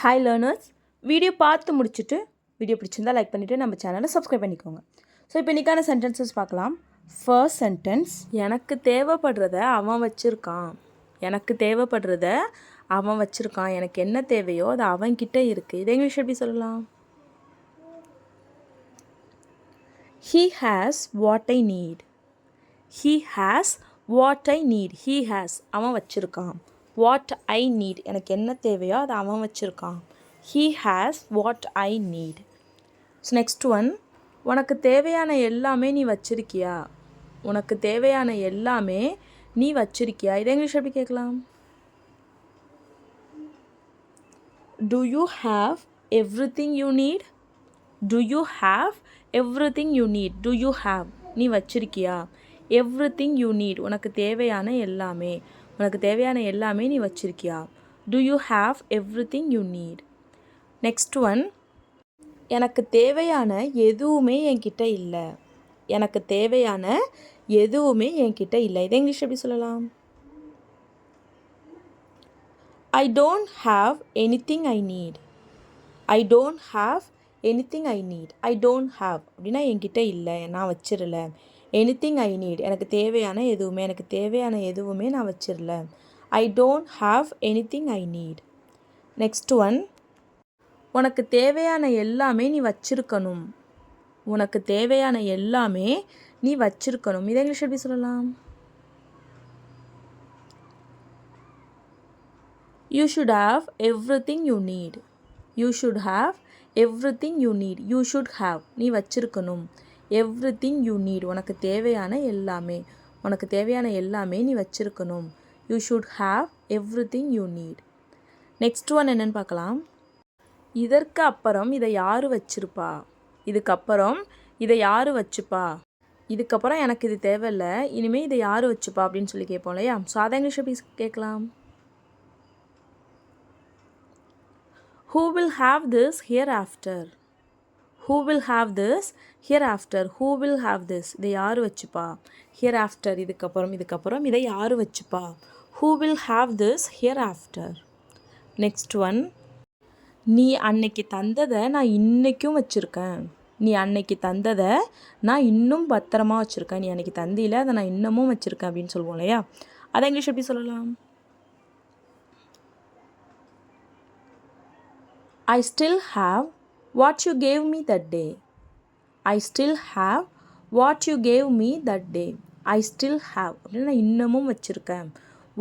Hi learners, video பார்த்து முடிச்சுட்டு video பிடிச்சிருந்தா லைக் பண்ணிவிட்டு நம்ம சேனலை சப்ஸ்கிரைப் பண்ணிக்கோங்க. ஸோ இப்போ இன்றைக்கான சென்டென்சஸ் பார்க்கலாம். ஃபர்ஸ்ட் சென்டென்ஸ், எனக்கு தேவைப்படுறத அவன் வச்சுருக்கான். எனக்கு தேவைப்படுறத அவன் வச்சுருக்கான். எனக்கு என்ன தேவையோ அது அவன்கிட்ட இருக்குது. இதை இங்கிலீஷ் எப்படி சொல்லலாம்? He has what I need. He has what I need. He has, அவன் வச்சுருக்கான். What I need, எனக்கு என்ன தேவையோ அதை அவன் வச்சுருக்கான். He has what I need. So next one, உனக்கு தேவையான எல்லாமே நீ வச்சுருக்கியா? உனக்கு தேவையான எல்லாமே நீ வச்சுருக்கியா? இதை இங்கிலீஷ் எப்படி கேட்கலாம்? Do you have everything you need? Do you have everything you need? Do you have, நீ வச்சிருக்கியா? Everything you need, உனக்கு தேவையான எல்லாமே. உனக்கு தேவையான எல்லாமே நீ வச்சிருக்கியா? Do you have everything you need? Next one, எனக்கு தேவையான எதுவுமே என்கிட்ட இல்லை. எனக்கு தேவையான எதுவுமே என்கிட்ட இல்லை. இதை இங்கிலீஷ் எப்படி சொல்லலாம்? I don't have anything I need. I don't have anything I need. I don't have அப்படின்னா என்கிட்ட இல்லை, நான் வச்சிடல. anything I need, எனக்கு தேவையான எதுவுமே. எனக்கு தேவையான எதுவுமே நான் வச்சிடல. I don't have anything I need. Next one, உனக்கு தேவையான எல்லாமே நீ வச்சிருக்கணும். உனக்கு தேவையான எல்லாமே நீ வச்சிருக்கணும். இதை இங்கிலீஷ் எப்படி சொல்லலாம்? You should have everything you need. You should have everything you need. You should have, நீ வச்சிருக்கணும். everything you need, உனக்கு தேவையான எல்லாமே. உனக்கு தேவையான எல்லாமே நீ வச்சிருக்கணும். You should have everything you need. Next one என்னன்னு பார்க்கலாம். இதற்கு அப்புறம் இதை யார் வச்சிருப்பா? இதுக்கப்புறம் இதை யார் வச்சுப்பா? இதுக்கப்புறம் எனக்கு இது தேவையில்லை, இனிமேல் இதை யார் வச்சுப்பா அப்படின்னு சொல்லி கேட்போம் இல்லையா? ஸோ அதை இங்கிலீஷ் எப்படி கேட்கலாம்? Who will have this hereafter? Who will have this hereafter? Who will have this, இதை யார் வச்சுப்பா? hereafter, இதுக்கப்புறம் இதை யார் வச்சுப்பா? Who will have this hereafter? Next one, நீ அன்னைக்கு தந்ததை நான் இன்றைக்கும் வச்சுருக்கேன். நீ அன்னைக்கு தந்ததை நான் இன்னும் பத்திரமா வச்சுருக்கேன். நீ அன்னைக்கு தந்தியில் அதை நான் இன்னமும் வச்சுருக்கேன் அப்படின்னு சொல்லுவோம் இல்லையா? அதை இங்கிலீஷ் எப்படி சொல்லலாம்? I still have what you gave me that day. I still have what you gave me that day. I still have அப்படின்னு நான் இன்னமும் வச்சுருக்கேன்.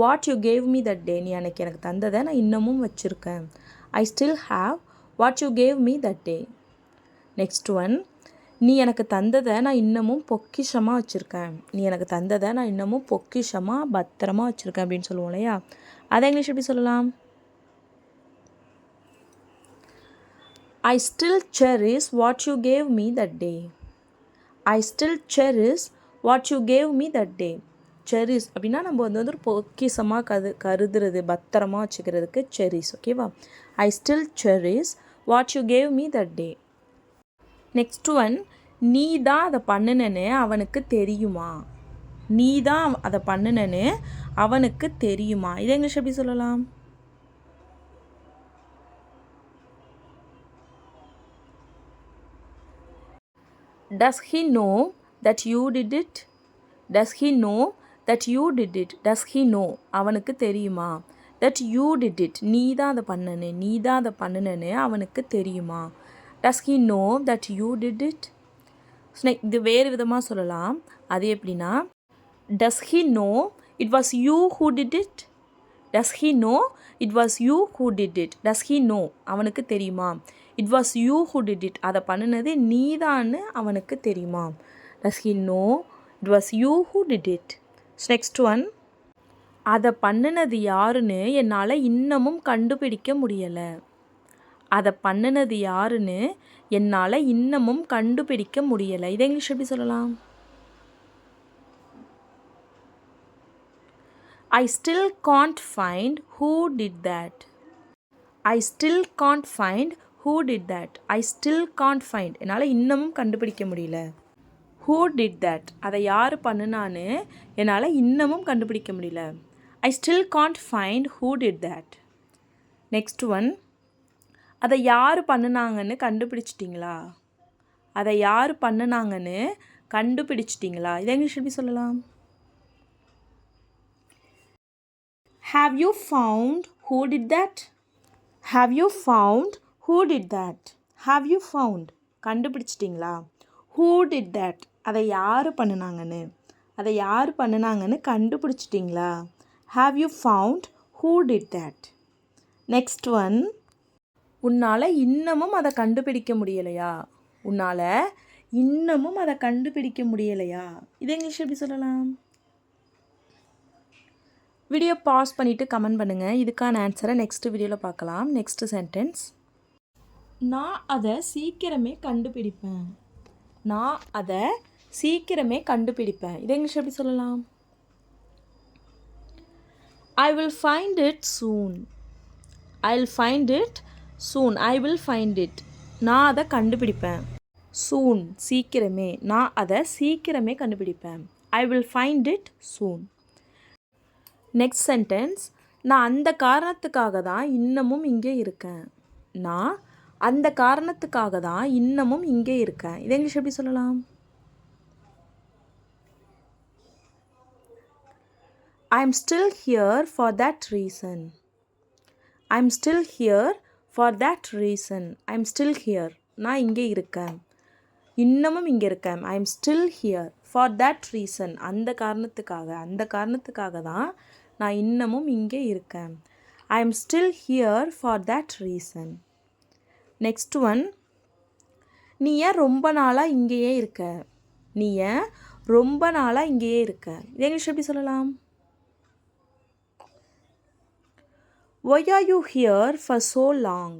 What you gave me that day, நீ அன்னைக்கு எனக்கு தந்ததை நான் இன்னமும் வச்சுருக்கேன். I still have what you gave me that day. Next one, நீ எனக்கு தந்ததை நான் இன்னமும் பொக்கிஷமாக வச்சுருக்கேன். நீ எனக்கு தந்ததை நான் இன்னமும் பொக்கிஷமாக பத்திரமா வச்சுருக்கேன் அப்படின்னு சொல்லுவோம் இல்லையா? அதை இங்கிலீஷ் எப்படி சொல்லலாம்? I still cherish what you gave me that day. I still cherish what you gave me that day. cherish அப்படின்னா நம்ம வந்து ஒரு பொக்கிஷமாக கருதுறது, பத்திரமா வச்சுக்கிறதுக்கு cherish. ஓகேவா? I still cherish what you gave me that day. Next one, நீ தான் அதை பண்ணுனேன்னு அவனுக்கு தெரியுமா? நீ தான் அதை பண்ணுனேன்னு அவனுக்கு தெரியுமா? இதை இங்கிலீஷ் எப்படி சொல்லலாம்? Does he know that you did it? Does he know that you did it? Does he know, அவனுக்கு தெரியுமா? That you did it, நீ தான் அதை பண்ணனே, நீ தான் அதை பண்ணுனேன்னு அவனுக்கு தெரியுமா? Does he know that you did it? இது வேறு விதமாக சொல்லலாம். அது எப்படின்னா, Does he know it was you who did it? Does he know it was you who did it? Does he know, அவனுக்கு தெரியுமா? It was you who did it, அதை பண்ணினது நீதான்னு அவனுக்கு தெரியுமா? Does he know it was you who did it? Next one, அதை பண்ணினது யாருன்னு என்னால் இன்னமும் கண்டுபிடிக்க முடியலை. அதை பண்ணினது யாருன்னு என்னால் இன்னமும் கண்டுபிடிக்க முடியலை. இதை இங்கிலீஷ் எப்படி சொல்லலாம்? I still can't find who did that. I still can't find who did that. I still can't find, என்னால் இன்னமும் கண்டுபிடிக்க முடியல. Who did that, அதை யார் பண்ணுனான்னு என்னால் இன்னமும் கண்டுபிடிக்க முடியல. I still can't find who did that. Next one, அதை யார் பண்ணுனாங்கன்னு கண்டுபிடிச்சிட்டிங்களா? அதை யார் பண்ணுனாங்கன்னு கண்டுபிடிச்சிட்டிங்களா? இதை இங்கிலீஷ் எப்படி சொல்லலாம்? Have you found who did that? Have you found who did that? Have you found? கண்டுபிடிச்சிட்டிங்களா? Who did that? அதை யார் பண்ணுனாங்கன்னு, அதை யார் பண்ணுனாங்கன்னு கண்டுபிடிச்சிட்டிங்களா? Have you found who did that? Next one. உன்னால் இன்னமும் அதை கண்டுபிடிக்க முடியலையா? உன்னால் இன்னமும் அதை கண்டுபிடிக்க முடியலையா? இதை இங்கிலீஷ் எப்படி சொல்லலாம்? வீடியோ பாஸ் பண்ணிவிட்டு கமெண்ட் பண்ணுங்கள். இதுக்கான ஆன்சரை நெக்ஸ்ட் வீடியோவில் பார்க்கலாம். Next sentence. நான் அதை சீக்கிரமே கண்டுபிடிப்பேன். நான் அதை சீக்கிரமே கண்டுபிடிப்பேன். இதை இங்கிலீஷ் எப்படி சொல்லலாம்? I will find it soon. I'll find it soon. I will find it. நான் அதை கண்டுபிடிப்பேன். soon சீக்கிரமே. நான் அதை சீக்கிரமே கண்டுபிடிப்பேன். I will find it soon. Next sentence. நான் அந்த காரணத்துக்காக தான் இன்னமும் இங்கே இருக்கேன். நான் அந்த காரணத்துக்காக தான் இன்னமும் இங்கே இருக்கேன். இதை இங்கிலீஷ் எப்படி சொல்லலாம்? I'm still here for that reason. I'm still here for that reason. I'm still here. நான் இங்கே இருக்கேன். இன்னமும் இங்கே இருக்கேன். I'm still here for that reason. அந்த காரணத்துக்காக தான் நான் இன்னமும் இங்கே இருக்கேன். I'm still here for that reason. Next one. நீ ஏன் ரொம்ப நாளாக இங்கேயே இருக்க? நீ ஏன் ரொம்ப நாளாக இங்கேயே இருக்க? இதை இங்கிலீஷ் எப்படி சொல்லலாம்? Why are you here for so long?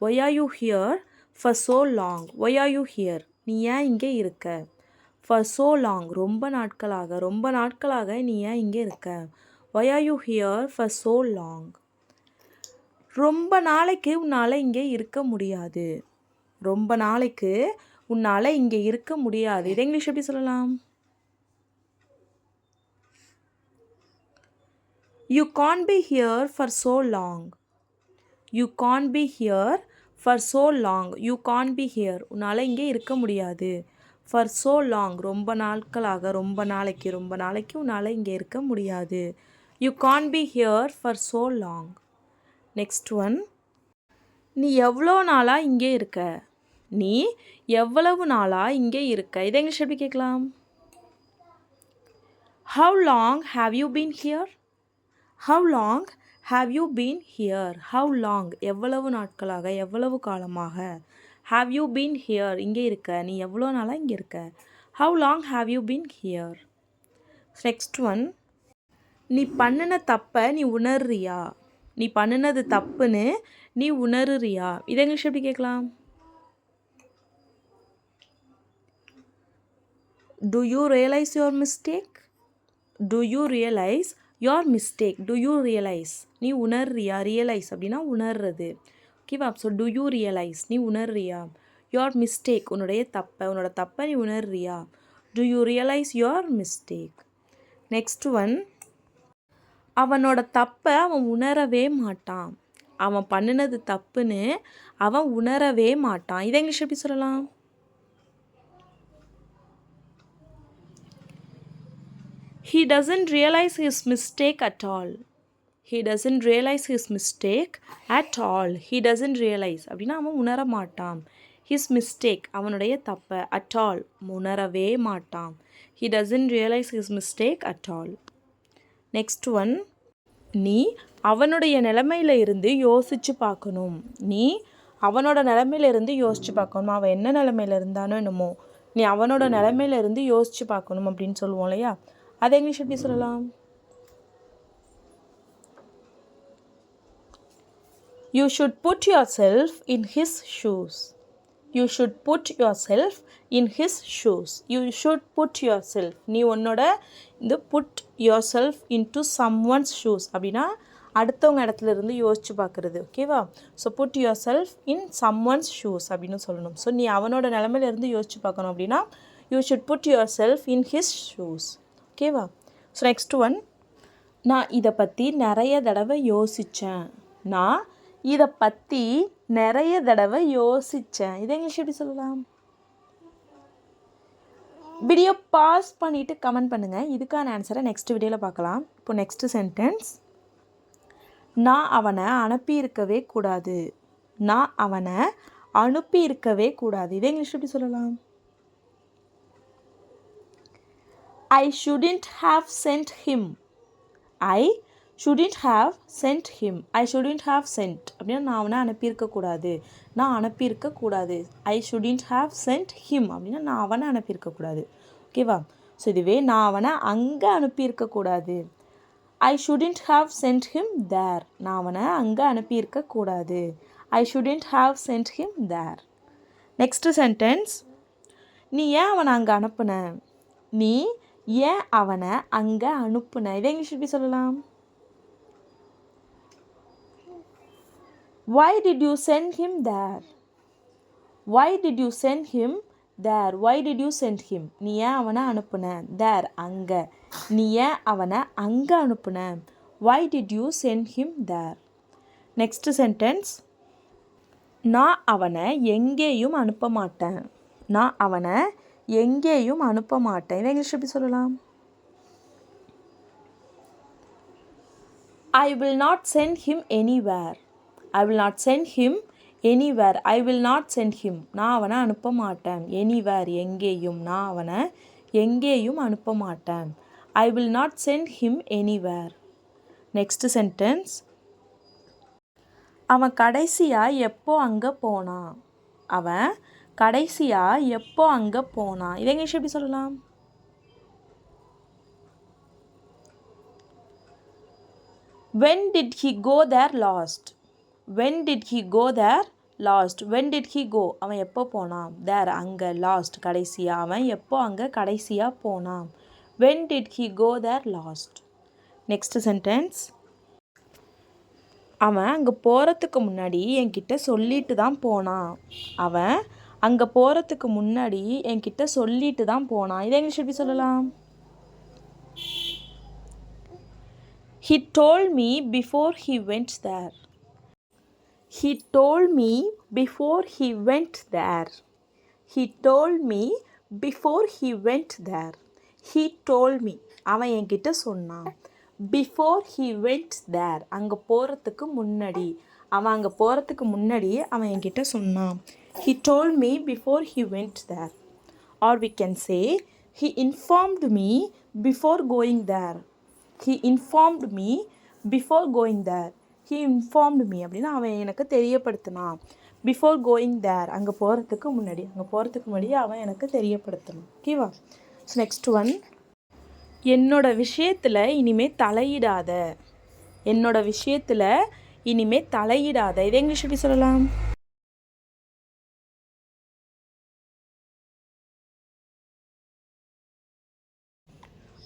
Why are you here for so long? Why are you here? நீ ஏன் இங்கே இருக்க? For so long ரொம்ப நாட்களாக நீ ஏன் இங்கே இருக்க? Why are you here for so long? ரொம்ப நாளைக்கு உன்னால் இங்கே இருக்க முடியாது. ரொம்ப நாளைக்கு உன்னால் இங்கே இருக்க முடியாது. இதை இங்கிலீஷ் எப்படி சொல்லலாம்? You can't be here for so long. You can't be here for so long. You can't be here. உன்னால் இங்கே இருக்க முடியாது. For so long ரொம்ப நாளைக்கு உன்னால் இங்கே இருக்க முடியாது. You can't be here for so long. Next one. நீ எவ்வளோ நாளாக இங்கே இருக்க? நீ எவ்வளவு நாளாக இங்கே இருக்க? இதை இங்கிலீஷ் எப்படி கேட்கலாம்? How long have you been here? How long have you been here? How long எவ்வளவு நாட்களாக, எவ்வளவு காலமாக. Have you been here? இங்கே இருக்க. நீ எவ்வளோ நாளாக இங்கே இருக்க? How long have you been here? Next one. நீ பண்ணின தப்பை நீ உணர்றியா? நீ பண்ணினது தப்புன்னு நீ உணர்றியா? இதை இங்கிலீஷ் எப்படி கேட்கலாம்? Do you realize your mistake? Do you realize your mistake? Do you realize? நீ உணர்றியா? ரியலைஸ் அப்படின்னா உணர்றது. ஓகேவா? So do you realize? நீ உணர்றியா? your mistake உன்னோட தப்பை நீ உணர்றியா? Do you realize your mistake? Next one. அவனோட தப்பை அவன் உணரவே மாட்டான். அவன் பண்ணினது தப்புன்னு அவன் உணரவே மாட்டான். இதை இங்கிலீஷ் எப்படி சொல்லலாம்? He doesn't realize his mistake at all. He doesn't realize his mistake at all. He doesn't realize அப்படின்னா அவன் உணர மாட்டான். His mistake அவனுடைய தப்பை at all உணரவே மாட்டான். He doesn't realize his mistake at all. Next one. நீ அவனுடைய நிலைமையில இருந்து யோசித்து பார்க்கணும். நீ அவனோட நிலைமையில இருந்து யோசித்து பார்க்கணும். அவன் என்ன நிலைமையில இருந்தானோ என்னமோ நீ அவனோட நிலைமையில இருந்து யோசித்து பார்க்கணும் அப்படின்னு சொல்லுவோம் இல்லையா? அதை இங்கிலீஷ் எப்படி சொல்லலாம்? You should put yourself in his shoes. You should put yourself in his shoes. You should put yourself. நீ உன்னோட இந்த put yourself into someone's shoes அப்படின்னா அடுத்தவங்க இடத்துல இருந்து யோசிச்சு பார்க்குறது. ஓகேவா? So put yourself in someone's shoes அப்படின்னு சொல்லணும். ஸோ நீ அவனோட நிலைமையில இருந்து யோசிச்சு பார்க்கணும் அப்படின்னா you should put yourself in his shoes. ஓகேவா? So next one. நான் இதை பற்றி நிறைய தடவை யோசித்தேன். நான் இதை பற்றி நிறைய தடவை யோசித்தேன். இதை இங்கிலீஷ் எப்படி சொல்லலாம்? வீடியோ பாஸ் பண்ணிவிட்டு கமெண்ட் பண்ணுங்கள். இதுக்கான ஆன்சரை நெக்ஸ்ட் வீடியோவில் பார்க்கலாம். இப்போ நெக்ஸ்ட் சென்டென்ஸ். நான் அவனை அனுப்பியிருக்கவே கூடாது. நான் அவனை அனுப்பியிருக்கவே கூடாது. இதை இங்கிலீஷ் எப்படி சொல்லலாம்? I shouldn't have sent him. I shouldn't have sent him. I shouldn't have sent அப்படின்னா நான் அவனை அனுப்பியிருக்கக்கூடாது. நான் அனுப்பியிருக்கக்கூடாது. I shouldn't have sent him அப்படின்னா நான் அவனை அனுப்பியிருக்கக்கூடாது. ஓகேவா? ஸோ இதுவே நான் அவனை அங்கே அனுப்பியிருக்கக்கூடாது. I shouldn't have sent him there. நான் அவனை அங்கே அனுப்பியிருக்கக்கூடாது. I shouldn't have sent him there. Next sentence. நீ ஏன் அவனை அங்கே அனுப்புன? நீ ஏன் அவனை அங்கே அனுப்புன? இதை இங்கிலீஷ் எப்படி சொல்லலாம்? Why did you send him there? Why did you send him there? Why did you send him? நீ ஏன் அவனை அனுப்புன? there அங்கே. நீ ஏன் அவனை அங்கே அனுப்புன? Why did you send him there? Next sentence. நான் அவனை எங்கேயும் அனுப்ப மாட்டேன். நான் அவனை எங்கேயும் அனுப்ப மாட்டேன். இதை இங்கிலீஷ் எப்படி சொல்லலாம்? I will not send him anywhere. I will not send him anywhere. I will not send him. நான் அவனை அனுப்ப மாட்டேன். anywhere எங்கேயும். நான் அவனை எங்கேயும் அனுப்ப மாட்டேன். I will not send him anywhere. Next sentence. அவன் கடைசியாக எப்போ அங்கே போனான்? அவன் கடைசியாக எப்போ அங்கே போனான்? இதை இங்கிலீஷ் எப்படி சொல்லலாம்? When did he go there last? When did he go there last? When did he go? அவன் எப்போ போனான்? there அங்கே. last கடைசியாக. அவன் எப்போ அங்கே கடைசியாக போனான்? When did he go there last? Next sentence. அவன் அங்கே போகிறதுக்கு முன்னாடி என்கிட்ட சொல்லிட்டு தான் போனான். அவன் அங்கே போகிறதுக்கு முன்னாடி என்கிட்ட சொல்லிட்டு தான் போனான். இதை இங்கிலீஷ் எப்படி சொல்லலாம்? He told me before he went there. He told me before he went there. He told me before he went there. He told me. அவன் என்கிட்ட சொன்னான். Before he went there. அங்கே போகிறதுக்கு முன்னாடி. அவன் அங்கே போகிறதுக்கு முன்னாடி அவன் என்கிட்ட சொன்னான். He told me before he went there. Or we can say, he informed me before going there. He informed me before going there. He informed me அப்படின்னா அவன் எனக்கு தெரியப்படுத்தினான். Before going there அங்கே போகிறதுக்கு முன்னாடி. அங்கே போகிறதுக்கு முன்னாடி அவன் எனக்கு தெரியப்படுத்தணும். ஓகேவா? So next one. என்னோட விஷயத்தில் இனிமேல் தலையிடாத. என்னோட விஷயத்தில் இனிமேல் தலையிடாத. இதை இங்கிலீஷ் எப்படி சொல்லலாம்?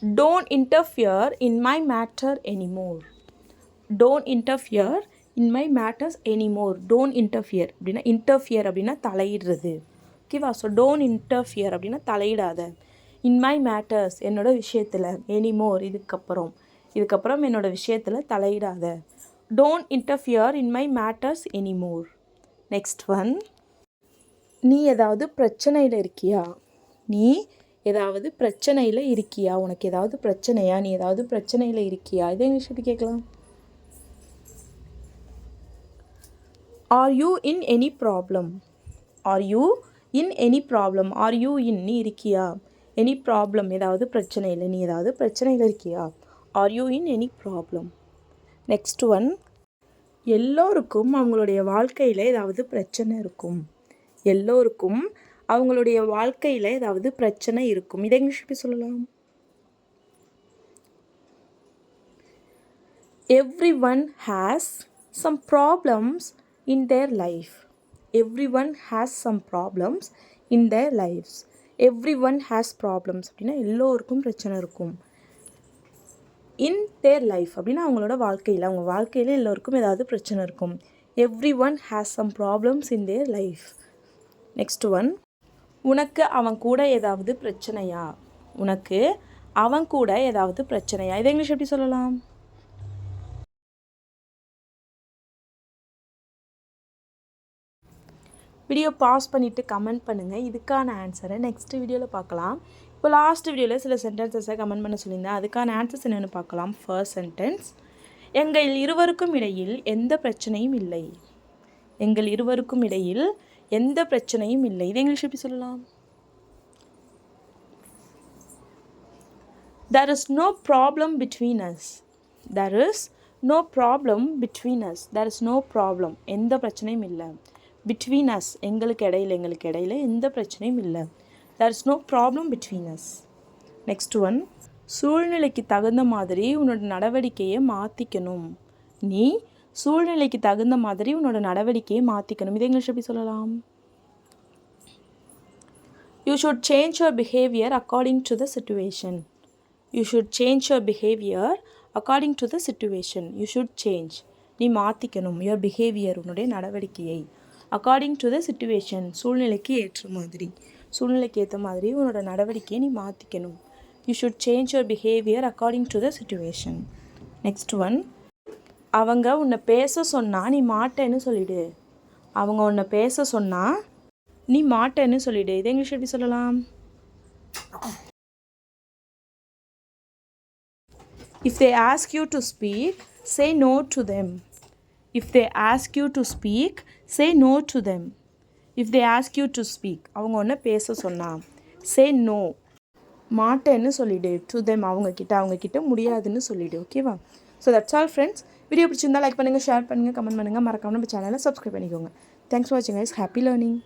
Don't interfere in my matter anymore. Don't interfere in my matters anymore. Don't interfere அப்படின்னா interfere அப்படின்னா தலையிடுறது. ஓகேவா? ஸோ don't interfere அப்படின்னா தலையிடாத. in my matters என்னோட விஷயத்தில். anymore இதுக்கப்புறம் என்னோட விஷயத்தில் தலையிடாத. don't interfere in my matters anymore. Next one. நீ ஏதாவது பிரச்சனையில் இருக்கியா? நீ ஏதாவது பிரச்சனையில் இருக்கியா? உனக்கு ஏதாவது பிரச்சனையா? நீ ஏதாவது பிரச்சனையில் இருக்கியா? இதை இங்கிலீஷ் எப்படி கேட்கலாம்? Are you in any problem? Are you in any problem? Are you in நீ இருக்கியா? any problem ஏதாவது பிரச்சனையில். நீ ஏதாவது பிரச்சனையில் இருக்கியா? Are you in any problem? Next one. எல்லோருக்கும் அவங்களுடைய வாழ்க்கையில் ஏதாவது பிரச்சனை இருக்கும். எல்லோருக்கும் அவங்களுடைய வாழ்க்கையில் ஏதாவது பிரச்சனை இருக்கும். இதை இங்கிலீஷ் எப்படி சொல்லலாம்? Everyone has some problems in their life. Everyone has some problems in their lives. Everyone has problems அப்படின்னா எல்லோருக்கும் பிரச்சனை இருக்கும். in their life அப்படின்னா அவங்களோட வாழ்க்கையில். அவங்க வாழ்க்கையில் எல்லோருக்கும் ஏதாவது பிரச்சனை இருக்கும். Everyone has some problems in their life. Next one. உனக்கு அவன் கூட ஏதாவது பிரச்சனையா? உனக்கு அவன் கூட ஏதாவது பிரச்சனையா? இதை இங்கிலீஷ் எப்படி சொல்லலாம்? வீடியோ பாஸ் பண்ணிவிட்டு கமெண்ட் பண்ணுங்கள். இதுக்கான ஆன்சரை நெக்ஸ்ட் வீடியோவில் பார்க்கலாம். இப்போ லாஸ்ட் வீடியோவில் சில சென்டென்சஸை கமெண்ட் பண்ண சொல்லியிருந்தேன். அதுக்கான ஆன்சர்ஸ் என்னென்னு பார்க்கலாம். ஃபர்ஸ்ட் சென்டென்ஸ், எங்கள் இருவருக்கும் இடையில் எந்த பிரச்சனையும் இல்லை. எங்கள் இருவருக்கும் இடையில் எந்த பிரச்சனையும் இல்லை. இது இங்கிலீஷ் எப்படி சொல்லலாம்? There is no problem between us. There is no problem between us. There is no problem. எந்த பிரச்சனையும் இல்லை. Between us, எங்களுக்கு இடையில எந்த பிரச்சனையும் இல்லை. There is no problem between us. Next one, சூழ்நிலைக்கு தகுந்த மாதிரி உன்னோட நடவடிக்கையை மாற்றிக்கணும். நீ சூழ்நிலைக்கு தகுந்த மாதிரி உன்னோட நடவடிக்கையை மாற்றிக்கணும். இதை இங்கிலீஷ் எப்படி சொல்லலாம்? You should change your behavior according to the situation. You should change your behavior according to the situation. You should change. நீ மாற்றிக்கணும் your behavior, உன்னுடைய நடவடிக்கையை. according to the situation, சூழ்நிலைக்கு ஏற்ற மாதிரி, சூழ்நிலைக்கு ஏற்ற மாதிரி உன்னோட நடவடிக்கையை நீ மாற்றிக்கணும். You should change your behavior according to the situation. Next one, அவங்க உன்னை பேச சொன்னால் நீ மாட்டேன்னு சொல்லிடு. அவங்க உன்னை பேச சொன்னால் நீ மாட்டேன்னு சொல்லிடு. இதை இங்கிலீஷ் எப்படி சொல்லலாம்? If they ask you to speak, say no to them. If they ask you to speak, say no to them. If they ask you to speak, அவங்க ஒன்று பேச சொன்னா say no, மாட்டேன்னு சொல்லிடு. to them, அவங்க கிட்ட முடியாதுன்னு சொல்லிடு. ஓகேவா? So that's all friends. Video பிடிச்சிருந்தா லைக் பண்ணுங்கள், ஷேர் பண்ணுங்கள், கமெண்ட் பண்ணுங்கள். மறக்காம நம்ம சேனலை சப்ஸ்கிரைப் பண்ணிக்கோங்க. தேங்க்ஸ் ஃபார் வாட்சிங் கைஸ். Happy learning.